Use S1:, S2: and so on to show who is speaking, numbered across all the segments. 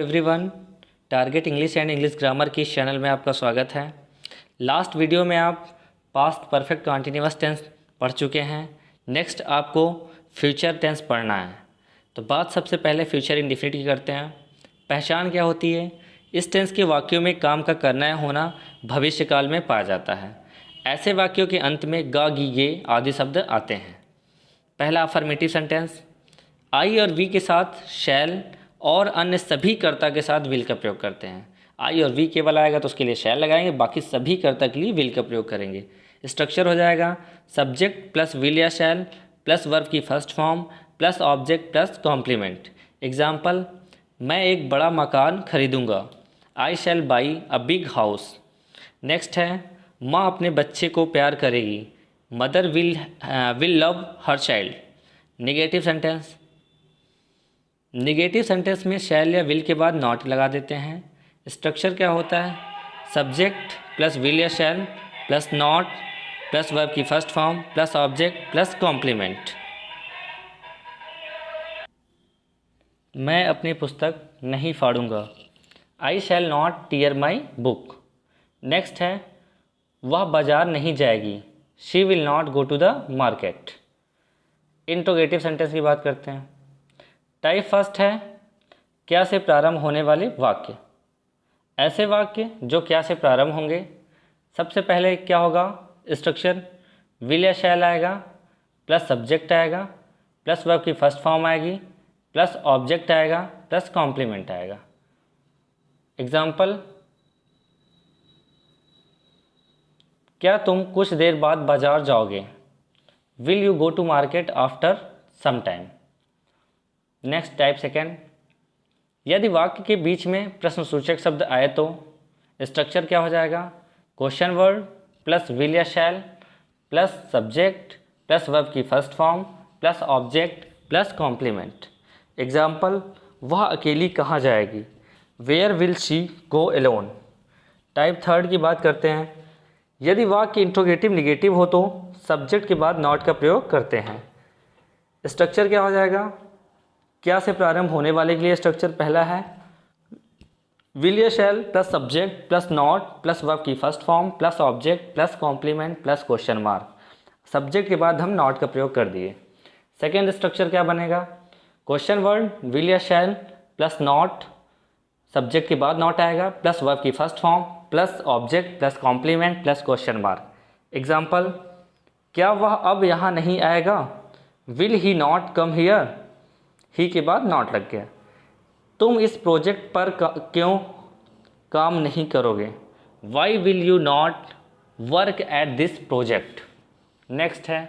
S1: Everyone, target English and English grammar की इस channel में आपका स्वागत है। लास्ट वीडियो में आप पास्ट परफेक्ट कॉन्टिन्यूअस टेंस पढ़ चुके हैं। नेक्स्ट आपको फ्यूचर टेंस पढ़ना है। तो बात सबसे पहले फ्यूचर इंडेफिनिट की करते हैं। पहचान क्या होती है? इस टेंस के वाक्यों में काम का करना या होना भविष्यकाल में पाया जाता है। ऐसे वाक्यों के अंत में गा गी गे आदि शब्द आते हैं। पहला अफर्मेटिव सेंटेंस, आई और वी के साथ शैल और अन्य सभी कर्ता के साथ विल का प्रयोग करते हैं। आई और वी केवल आएगा तो उसके लिए शैल लगाएंगे, बाकी सभी कर्ता के लिए विल का प्रयोग करेंगे। स्ट्रक्चर हो जाएगा सब्जेक्ट प्लस विल या शैल प्लस वर्ब की first form plus object plus complement. Example, मैं एक बड़ा मकान खरीदूंगा। I shall buy a big house. Next है माँ अपने बच्चे को प्यार करेगी। Mother will love her child. Negative sentence, negative sentence में शैल या विल के बाद नॉट लगा देते हैं। स्ट्रक्चर क्या होता है? सब्जेक्ट प्लस विल या shall plus not plus verb की first form plus object plus complement. मैं अपनी पुस्तक नहीं फाड़ूंगा। I shall not tear my book. Next है वह बाजार नहीं जाएगी। She will not go to the market. Interrogative sentence की बात करते हैं। टाइप फर्स्ट है क्या से प्रारंभ होने वाले वाक्य। ऐसे वाक्य जो क्या से प्रारंभ होंगे। सबसे पहले क्या होगा? स्ट्रक्चर विल या शैल आएगा प्लस सब्जेक्ट आएगा प्लस वर्ब की फर्स्ट फॉर्म आएगी प्लस ऑब्जेक्ट आएगा प्लस कॉम्प्लीमेंट आएगा। एग्जाम्पल, क्या तुम कुछ देर बाद बाजार जाओगे। Will you go to market after some time. Next type second, यदि वाक्य के बीच में प्रश्नसूचक शब्द आए तो स्ट्रक्चर क्या हो जाएगा? क्वेश्चन वर्ड प्लस विल या shall plus subject plus verb की first form plus object plus complement. Example, वह अकेली कहाँ जाएगी। Where will she go alone. Type third की बात करते हैं। यदि वाक्य इंट्रोगेटिव निगेटिव हो तो सब्जेक्ट के बाद नॉट का प्रयोग करते हैं। स्ट्रक्चर क्या हो जाएगा? क्या से प्रारंभ होने वाले के लिए स्ट्रक्चर पहला है विल या shall plus subject plus not plus verb की first form plus object plus complement plus question mark. Subject के बाद हम नॉट का प्रयोग कर दिए। सेकेंड स्ट्रक्चर क्या बनेगा? क्वेश्चन वर्ड विल या शैल प्लस नॉट, सब्जेक्ट के बाद नॉट आएगा प्लस वर्ब की first form plus object plus complement plus question mark. Example, क्या वह अब यहाँ नहीं आएगा। Will he not come here. He के बाद नॉट लग गया। तुम इस प्रोजेक्ट पर क्यों काम नहीं करोगे। Why will you not work at this project. Next है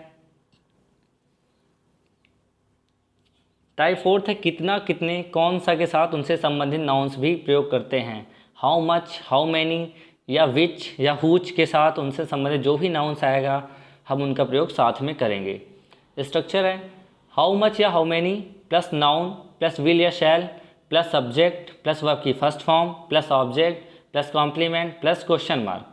S1: टाइप फोर्थ है कितना कितने कौन सा के साथ उनसे संबंधित नाउन्स भी प्रयोग करते हैं। हाउ मच, हाउ मैनी या विच या हुच के साथ उनसे संबंधित जो भी नाउन्स आएगा हम उनका प्रयोग साथ में करेंगे। स्ट्रक्चर है हाउ मच या how many plus noun plus will या shall plus subject plus verb की first form plus object plus complement plus question mark.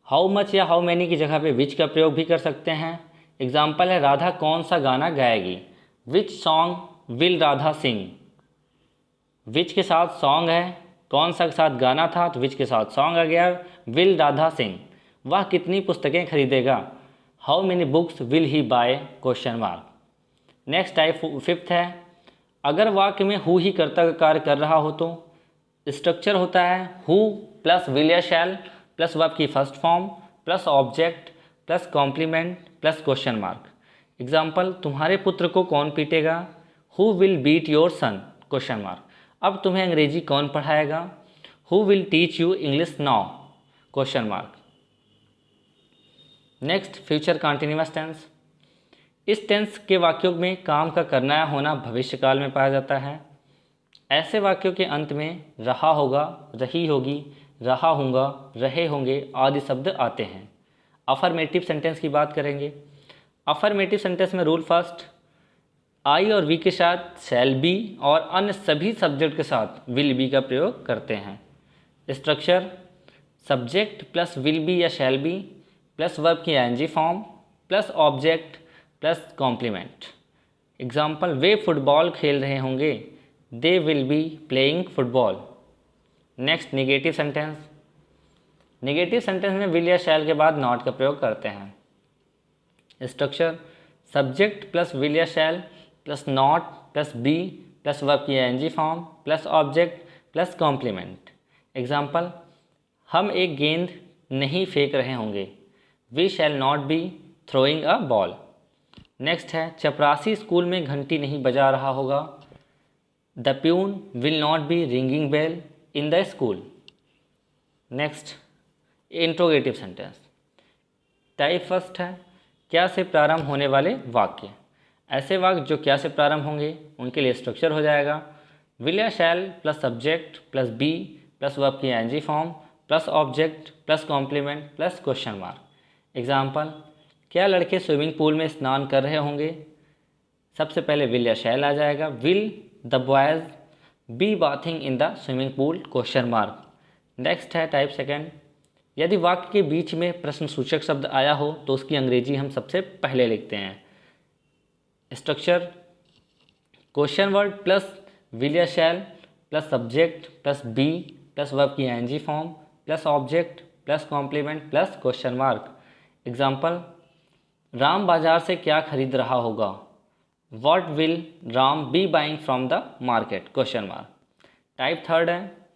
S1: How much या हाउ मैनी की जगह पे विच का प्रयोग भी कर सकते हैं। एग्जाम्पल है राधा कौन सा गाना गाएगी। विच सॉन्ग विल राधा सिंग। विच के साथ सॉन्ग है, कौन सा के साथ गाना था तो विच के साथ सॉन्ग आ गया। विल राधा सिंग। वह कितनी पुस्तकें खरीदेगा। How many books will he by question mark. Next type fifth है अगर वाक्य में हु ही कर्ता का कार्य कर रहा हो तो स्ट्रक्चर होता है हु प्लस विल या शैल प्लस वर्ब की first form plus object plus complement plus question mark. Example, तुम्हारे पुत्र को कौन पीटेगा। Who will beat your son question mark. अब तुम्हें अंग्रेजी कौन पढ़ाएगा। Who will teach you English now question mark. Next future continuous tense. इस टेंस के वाक्यों में काम का करना या होना भविष्यकाल में पाया जाता है। ऐसे वाक्यों के अंत में रहा होगा, रही होगी, रहा हूँगा, रहे होंगे आदि शब्द आते हैं। अफर्मेटिव सेंटेंस की बात करेंगे। अफर्मेटिव सेंटेंस में रूल फर्स्ट, आई और वी के साथ शैल बी और अन्य सभी सब्जेक्ट के साथ विल बी का प्रयोग करते हैं। Structure subject plus will be या शैल बी प्लस वर्ब की ing form plus object plus complement. Example, वे फुटबॉल खेल रहे होंगे। They will be playing football. Next negative sentence. Negative sentence में विल या शैल के बाद नॉट का प्रयोग करते हैं। स्ट्रक्चर सब्जेक्ट प्लस विल या shall plus not plus be plus verb की ing form plus object plus complement. Example, हम एक गेंद नहीं फेंक रहे होंगे। We shall not be throwing a ball. Next है चपरासी स्कूल में घंटी नहीं बजा रहा होगा। The peon will not be ringing bell in the school. Next interrogative sentence. Type first है क्या से प्रारंभ होने वाले वाक्य। ऐसे वाक्य जो क्या से प्रारंभ होंगे उनके लिए स्ट्रक्चर हो जाएगा विल या shall plus subject plus be plus verb की ing form plus object plus complement plus question mark. Example, क्या लड़के स्विमिंग पूल में स्नान कर रहे होंगे। सबसे पहले विल या शैल आ जाएगा will the boys be bathing in the swimming pool question mark. Next है टाइप सेकेंड। यदि वाक्य के बीच में प्रश्न सूचक शब्द आया हो तो उसकी अंग्रेजी हम सबसे पहले लिखते हैं। Structure question word plus will या shall plus subject plus be plus verb की ing form plus object plus complement plus question mark. Example, Ram बाजार से क्या खरीद रहा होगा। What will Ram be buying from the market question mark. Type third है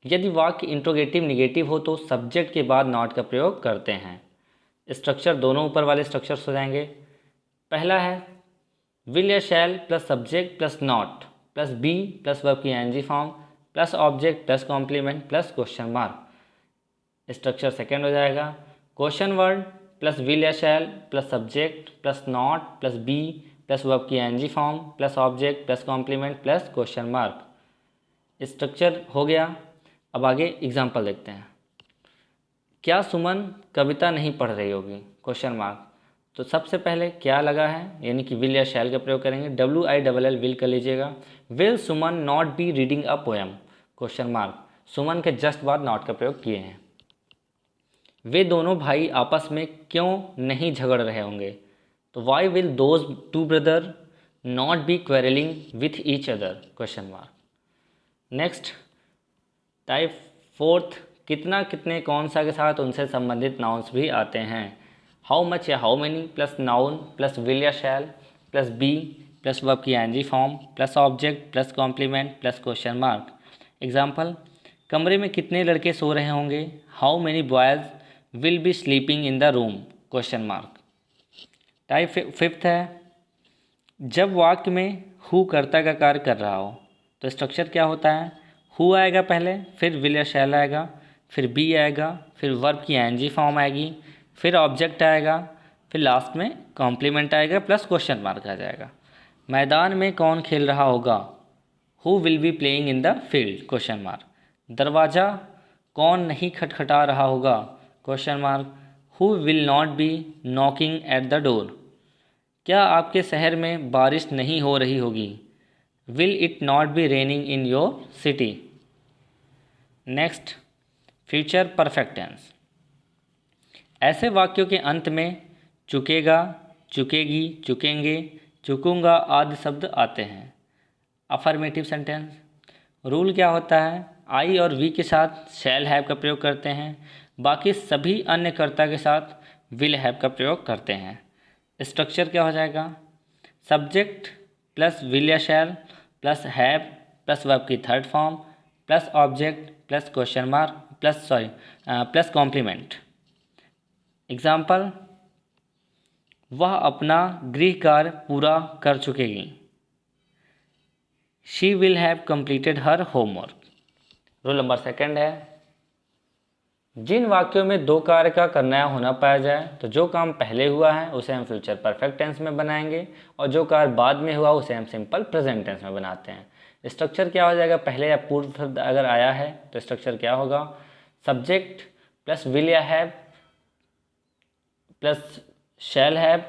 S1: यदि वाक्य इंट्रोगेटिव निगेटिव हो तो सब्जेक्ट के बाद नॉट का प्रयोग करते हैं। स्ट्रक्चर दोनों ऊपर वाले स्ट्रक्चर्स हो जाएंगे। पहला है विल या shall plus subject plus not plus be plus verb की ing form plus object plus complement plus question mark. Structure second हो जाएगा क्वेश्चन वर्ड प्लस विल या shall plus subject plus not plus be plus verb की ing form plus object plus complement plus question mark. Structure हो गया। अब आगे example देखते हैं। क्या सुमन कविता नहीं पढ़ रही होगी क्वेश्चन मार्क। तो सबसे पहले क्या लगा है यानी कि विल या शैल का प्रयोग करेंगे WILL विल कर लीजिएगा। Will Suman not be reading a poem question mark. Suman के जस्ट बाद नॉट का प्रयोग किए हैं। वे दोनों भाई आपस में क्यों नहीं झगड़ रहे होंगे। तो why will those two brother not be quarrelling with each other question mark. Next type fourth कितना कितने कौन सा के साथ उनसे संबंधित नाउन्स भी आते हैं। हाउ मच या how many plus noun plus will या shall plus be plus verb की ing form plus object plus complement plus question mark. Example, कमरे में कितने लड़के सो रहे होंगे। How many boys will be sleeping in the room question mark. Type fifth है जब वाक्य में हु कर्ता का कार्य कर रहा हो तो स्ट्रक्चर क्या होता है हु आएगा पहले फिर विल या शैल आएगा फिर बी आएगा फिर वर्ब की एनजी फॉर्म आएगी फिर ऑब्जेक्ट आएगा फिर लास्ट में कॉम्प्लीमेंट आएगा प्लस क्वेश्चन मार्क आ जाएगा। मैदान में कौन खेल रहा होगा। Who will be playing in the field question mark. दरवाज़ा कौन नहीं खटखटा रहा होगा question mark. Who will not be knocking at the door. क्या आपके शहर में बारिश नहीं हो रही होगी। Will it not be raining in your city. Next future perfect tense. ऐसे वाक्यों के अंत में चुकेगा चुकेगी चुकेंगे चुकूंगा आदि शब्द आते हैं। अफर्मेटिव सेंटेंस रूल क्या होता है आई और वी के साथ शैल हैव का प्रयोग करते हैं बाकी सभी अन्य कर्ता के साथ विल हैव का प्रयोग करते हैं। स्ट्रक्चर क्या हो जाएगा सब्जेक्ट प्लस विल या shall plus have plus verb की third form plus object plus question mark plus complement. Example, वह अपना गृह कार्य पूरा कर चुकेगी। She will have completed her homework. Rule number second है जिन वाक्यों में दो कार्य का करना होना पाया जाए तो जो काम पहले हुआ है उसे हम फ्यूचर परफेक्ट टेंस में बनाएंगे और जो कार्य बाद में हुआ उसे हम सिंपल प्रेजेंट टेंस में बनाते हैं। स्ट्रक्चर क्या हो जाएगा पहले या पूर्व शब्द अगर आया है तो स्ट्रक्चर क्या होगा सब्जेक्ट प्लस विल या have plus shall have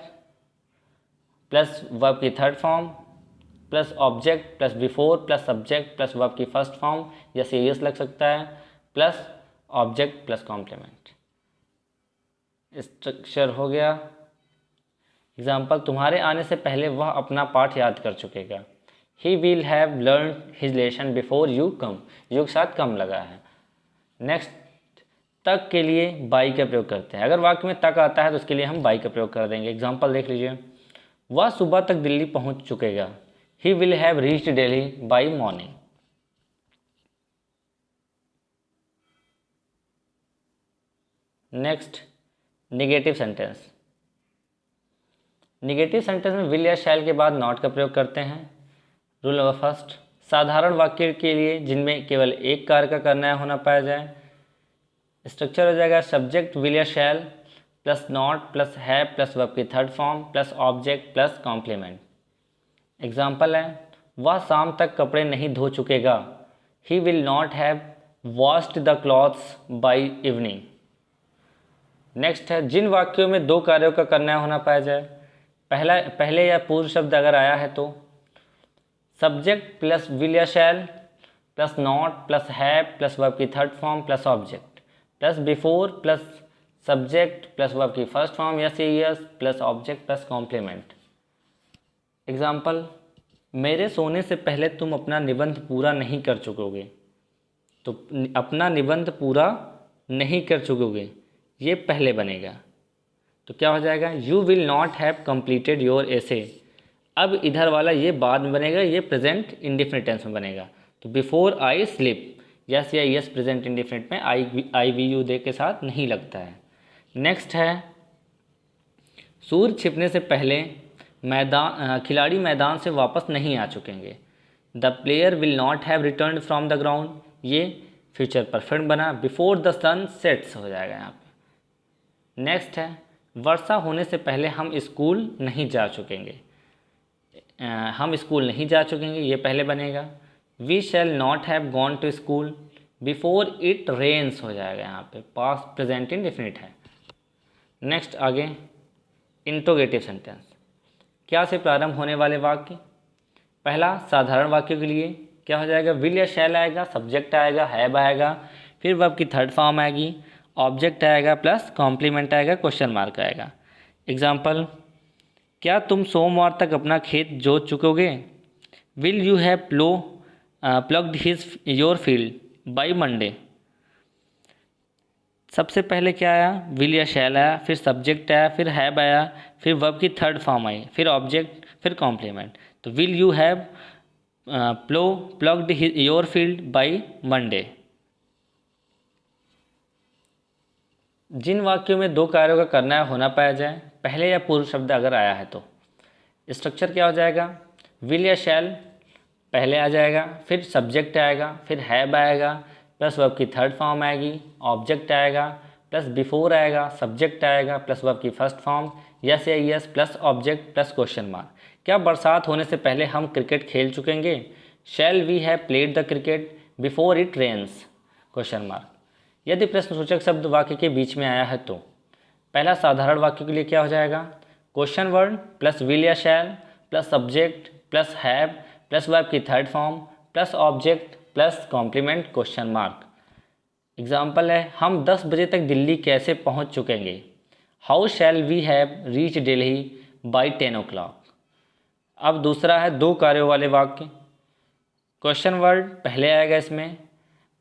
S1: plus verb की third form plus object plus before plus subject plus verb की फर्स्ट फॉर्म या सीरियस लग सकता है plus object plus complement. Structure हो गया। एग्जाम्पल, तुम्हारे आने से पहले वह अपना पाठ याद कर चुकेगा। He will have learn his lesson before you come, you के साथ कम लगा है। नेक्स्ट, तक के लिए बाई का प्रयोग करते हैं। अगर वाक्य में तक आता है तो उसके लिए हम बाई का प्रयोग कर देंगे। एग्जाम्पल देख लीजिए, वह सुबह तक दिल्ली पहुंच चुकेगा। He will have reached Delhi by morning. Next, negative sentence. Negative sentence में विल या शैल के बाद नॉट का प्रयोग करते हैं। रूल नंबर फर्स्ट, साधारण वाक्य के लिए जिनमें केवल एक कार्य का करना होना पाया जाए, स्ट्रक्चर हो जाएगा सब्जेक्ट विल या shall plus not plus have plus verb की third form plus object plus complement. Example है, वह शाम तक कपड़े नहीं धो चुकेगा। He will not have washed the clothes by evening. Next है, जिन वाक्यों में दो कार्यों का करना होना पाया जाए, पहले या पूर्व शब्द अगर आया है तो सब्जेक्ट प्लस विल या shall plus not plus have plus verb की third form plus object plus before plus subject plus verb की first form yes yes plus object plus complement. Example, मेरे सोने से पहले तुम अपना निबंध पूरा नहीं कर चुकोगे। तो अपना निबंध पूरा नहीं कर चुकोगे ये पहले बनेगा, तो क्या हो जाएगा, you will not have completed your एसे। अब इधर वाला ये बाद में बनेगा, ये प्रेजेंट इंडिफिनिट टेंस में बनेगा। तो बिफोर आई स्लिप, यस या यस प्रेजेंट इंडिफिनिट में आई वी यू दे के साथ नहीं लगता है। नेक्स्ट है, सूर्य छिपने से पहले खिलाड़ी मैदान से वापस नहीं आ चुकेंगे। The player will not have return from the ground, ये फ्यूचर परफेक्ट बना, बिफोर द सन सेट्स हो जाएगा यहाँ पे। नेक्स्ट है, वर्षा होने से पहले हम स्कूल नहीं जा चुकेंगे। हम स्कूल नहीं जा चुकेंगे ये पहले बनेगा। We shall not have gone to school, before it rains हो जाएगा यहाँ पे, पास्ट प्रेजेंट इंडेफिनिट है। नेक्स्ट आगे, इंट्रोगेटिव सेंटेंस। क्या से प्रारंभ होने वाले वाक्य, पहला साधारण वाक्यों के लिए क्या हो जाएगा, विल या शैल आएगा, सब्जेक्ट आएगा, हैव आएगा, फिर वर्ब की थर्ड फॉर्म आएगी, ऑब्जेक्ट आएगा प्लस कॉम्प्लीमेंट आएगा, क्वेश्चन मार्क आएगा। एग्जाम्पल, क्या तुम सोमवार तक अपना खेत जोत चुकोगे। Will you have plugged your field by Monday. सबसे पहले क्या आया, विल या शैल आया, फिर सब्जेक्ट आया, फिर हैव आया, फिर वर्ब की थर्ड फॉर्म आई, फिर ऑब्जेक्ट, फिर कॉम्प्लीमेंट। तो will you have plugged your field by Monday. जिन वाक्यों में दो कार्यों का करना होना पाया जाए, पहले या पूर्व शब्द अगर आया है तो स्ट्रक्चर क्या हो जाएगा, विल या शैल पहले आ जाएगा, फिर सब्जेक्ट आएगा, फिर हैव आएगा प्लस वर्ब की थर्ड फॉर्म आएगी, ऑब्जेक्ट आएगा प्लस बिफोर आएगा, सब्जेक्ट आएगा प्लस वर्ब की फर्स्ट फॉर्म यस या yes plus object plus question mark. क्या बरसात होने से पहले हम क्रिकेट खेल चुकेंगे। Shall we have played the cricket before it rains, question mark. यदि प्रश्नसूचक शब्द वाक्य के बीच में आया है तो पहला साधारण वाक्य के लिए क्या हो जाएगा, क्वेश्चन वर्ड प्लस विल या shall plus subject plus have plus verb की third form plus object plus complement, question mark. Example है, हम 10 बजे तक दिल्ली कैसे पहुंच चुकेंगे। How shall we have reach Delhi by 10 o'clock। अब दूसरा है दो कार्यों वाले वाक्य, क्वेश्चन वर्ड पहले आएगा इसमें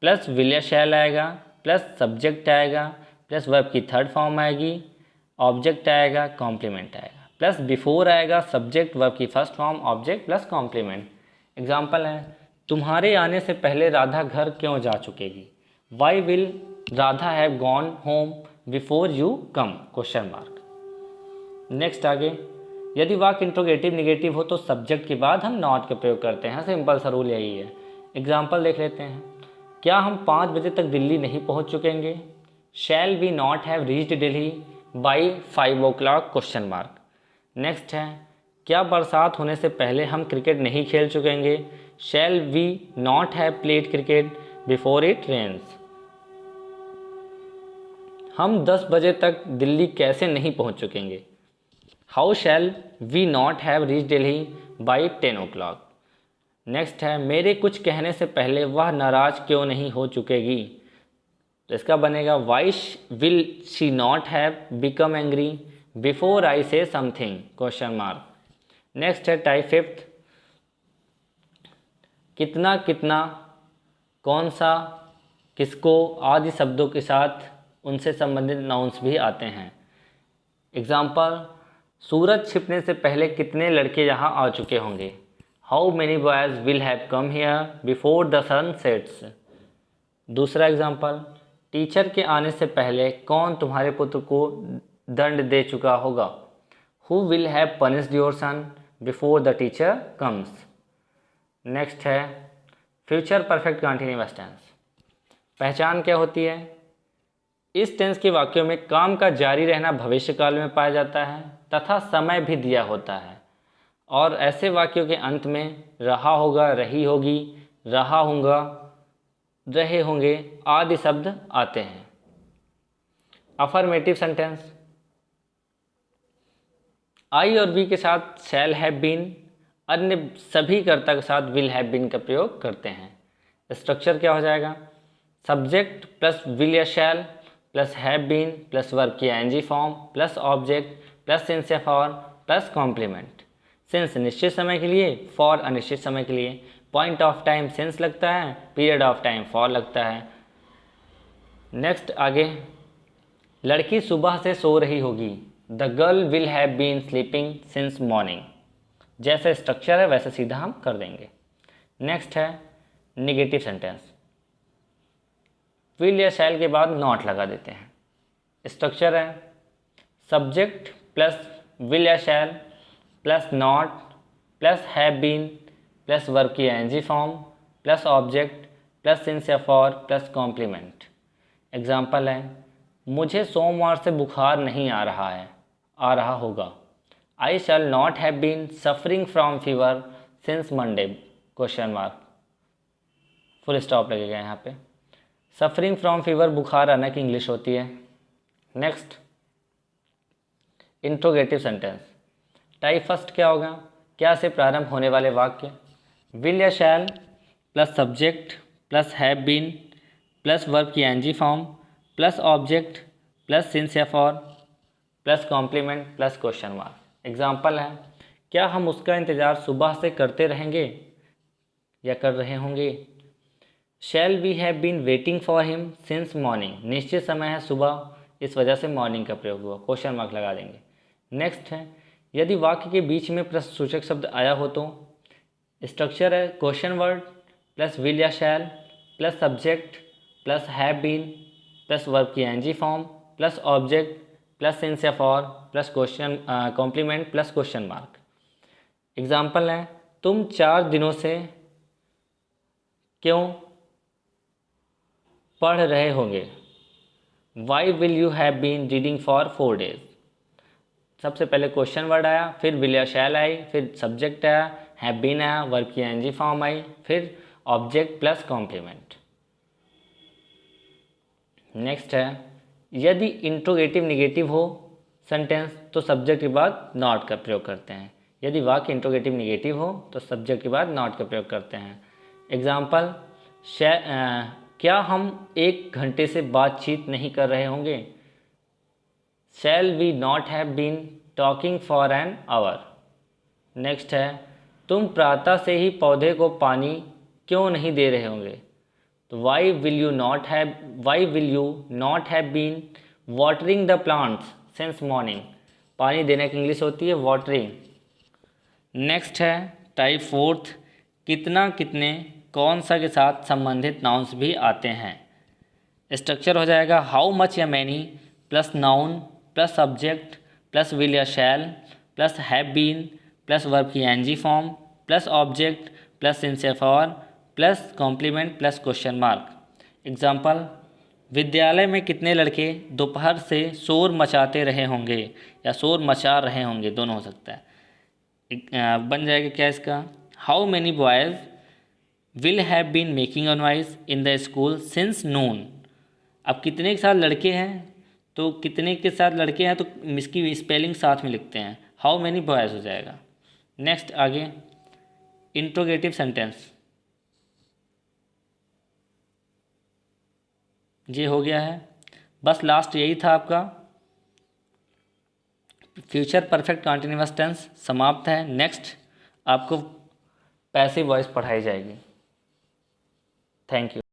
S1: प्लस विल या शैल आएगा प्लस सब्जेक्ट आएगा प्लस वर्ब की थर्ड फॉर्म आएगी, ऑब्जेक्ट आएगा, कॉम्प्लीमेंट आएगा, प्लस बिफोर आएगा, सब्जेक्ट वर्ब की first form, object plus complement. Example है, तुम्हारे आने से पहले राधा घर क्यों जा चुकेगी। Why will Radha have gone home before you come, question mark. Next आगे, यदि वाक्य इंट्रोगेटिव निगेटिव हो तो सब्जेक्ट के बाद हम नॉट का प्रयोग करते हैं, सिंपल सा रूल यही है। एग्जाम्पल देख लेते हैं, क्या हम 5 बजे तक दिल्ली नहीं पहुंच चुकेंगे। Shall we not have reached Delhi by 5 o'clock, question mark. Next है, क्या बरसात होने से पहले हम क्रिकेट नहीं खेल चुकेंगे। Shall we not have played cricket before it rains. हम 10 बजे तक दिल्ली कैसे नहीं पहुंच चुकेंगे। How shall we not have reach Delhi by 10 o'clock। Next है, मेरे कुछ कहने से पहले वह नाराज क्यों नहीं हो चुकेगी। तो इसका बनेगा, why will she not have become angry before I say something, question mark. Next है टाइप फिफ्थ, कितना कितना, कौन सा, किसको आदि शब्दों के साथ उनसे संबंधित नाउन्स भी आते हैं। एग्जाम्पल, सूरज छिपने से पहले कितने लड़के यहाँ आ चुके होंगे। How many boys will have come here before the sun sets. दूसरा एग्जाम्पल, टीचर के आने से पहले कौन तुम्हारे पुत्र को दंड दे चुका होगा। Who will have punished your son before the teacher comes. Next है फ्यूचर परफेक्ट कंटिन्यूअस टेंस। पहचान क्या होती है। इस टेंस के वाक्यों में काम का जारी रहना भविष्य काल में पाया जाता है तथा समय भी दिया होता है, और ऐसे वाक्यों के अंत में रहा होगा, रही होगी, रहा होगा, रहे होंगे आदि शब्द आते हैं। अफर्मेटिव सेंटेंस, आई और वी के साथ शैल हैव बीन, अन्य सभी कर्ता के साथ विल हैव बीन का प्रयोग करते हैं। स्ट्रक्चर क्या हो जाएगा। सब्जेक्ट प्लस विल या shall plus have been plus verb की ING form plus object plus since या फॉर प्लस कॉम्प्लीमेंट। सिंस निश्चित समय के लिए, फॉर अनिश्चित समय के लिए। पॉइंट ऑफ टाइम सिंस लगता है, पीरियड ऑफ टाइम फॉर लगता है। नेक्स्ट आगे, लड़की सुबह से सो रही होगी। The girl will have been sleeping since morning. जैसे स्ट्रक्चर है वैसे सीधा हम कर देंगे। नेक्स्ट है निगेटिव सेंटेंस। विल या शैल के बाद नॉट लगा देते हैं। स्ट्रक्चर है सब्जेक्ट प्लस विल या shall plus not plus have been plus verb की ING form plus object plus since या फॉर प्लस कॉम्प्लीमेंट। एग्जाम्पल है, मुझे सोमवार से बुखार नहीं आ रहा है, आ रहा होगा। I shall not have been suffering from fever since Monday question mark, full stop लगेगा यहाँ पे। सफरिंग फ्रॉम फीवर बुखार आना की इंग्लिश होती है। Next interrogative sentence. Type first क्या होगा, क्या से प्रारंभ होने वाले वाक्य। विल या shall plus subject plus have been plus verb की ing form plus object plus since या for plus complement plus question mark. Example है, क्या हम उसका इंतज़ार सुबह से करते रहेंगे या कर रहे होंगे। Shall we have been waiting for him since morning. निश्चित समय है सुबह, इस वजह से मॉर्निंग का प्रयोग हुआ, क्वेश्चन मार्क लगा देंगे। नेक्स्ट है, यदि वाक्य के बीच में प्रश्नसूचक शब्द आया हो तो। स्ट्रक्चर है क्वेश्चन वर्ड प्लस विल या shall plus subject plus have been plus verb की ing form plus object plus since या for plus question complement plus question mark. Example है, तुम 4 दिनों से क्यों पढ़ रहे होंगे। Why will you have been reading for 4 days। सबसे पहले क्वेश्चन वर्ड आया, फिर विल या शैल आई, फिर सब्जेक्ट आया, हैव बीन आया, वर्ब की एनजी फॉर्म आई, फिर ऑब्जेक्ट प्लस कॉम्प्लीमेंट। नेक्स्ट है, यदि इंट्रोगेटिव निगेटिव हो सेंटेंस तो सब्जेक्ट के बाद नॉट का प्रयोग करते हैं। यदि वाक्य इंट्रोगेटिव निगेटिव हो तो सब्जेक्ट के बाद नॉट का प्रयोग करते हैं। एग्जाम्पल, क्या हम 1 घंटे से बातचीत नहीं कर रहे होंगे। Shall we not have been talking for an hour. Next है, तुम प्रातः से ही पौधे को पानी क्यों नहीं दे रहे होंगे। तो why will you not have been watering the plants since morning. पानी देने की इंग्लिश होती है वाटरिंग। नेक्स्ट है टाइप फोर्थ, कितना कितने कौन सा के साथ संबंधित नाउन्स भी आते हैं। स्ट्रक्चर हो जाएगा हाउ मच या many plus noun plus subject plus will या shall plus have been plus verb की ing form plus object plus since या for plus complement plus question mark. Example, विद्यालय में कितने लड़के दोपहर से शोर मचाते रहे होंगे या शोर मचा रहे होंगे, दोनों हो सकता है। बन जाएगा क्या इसका, how many boys will have been making a noise in the school since noon. अब कितने के साथ लड़के हैं, तो कितने के साथ लड़के हैं तो इसकी स्पेलिंग साथ में लिखते हैं, हाउ मैनी बॉयज़ हो जाएगा। नेक्स्ट आगे इंट्रोगेटिव सेंटेंस, ये हो गया है। बस लास्ट यही था आपका फ्यूचर परफेक्ट कंटिन्यूअस टेंस समाप्त है। नेक्स्ट आपको पैसिव वॉइस पढ़ाई जाएगी। Thank you.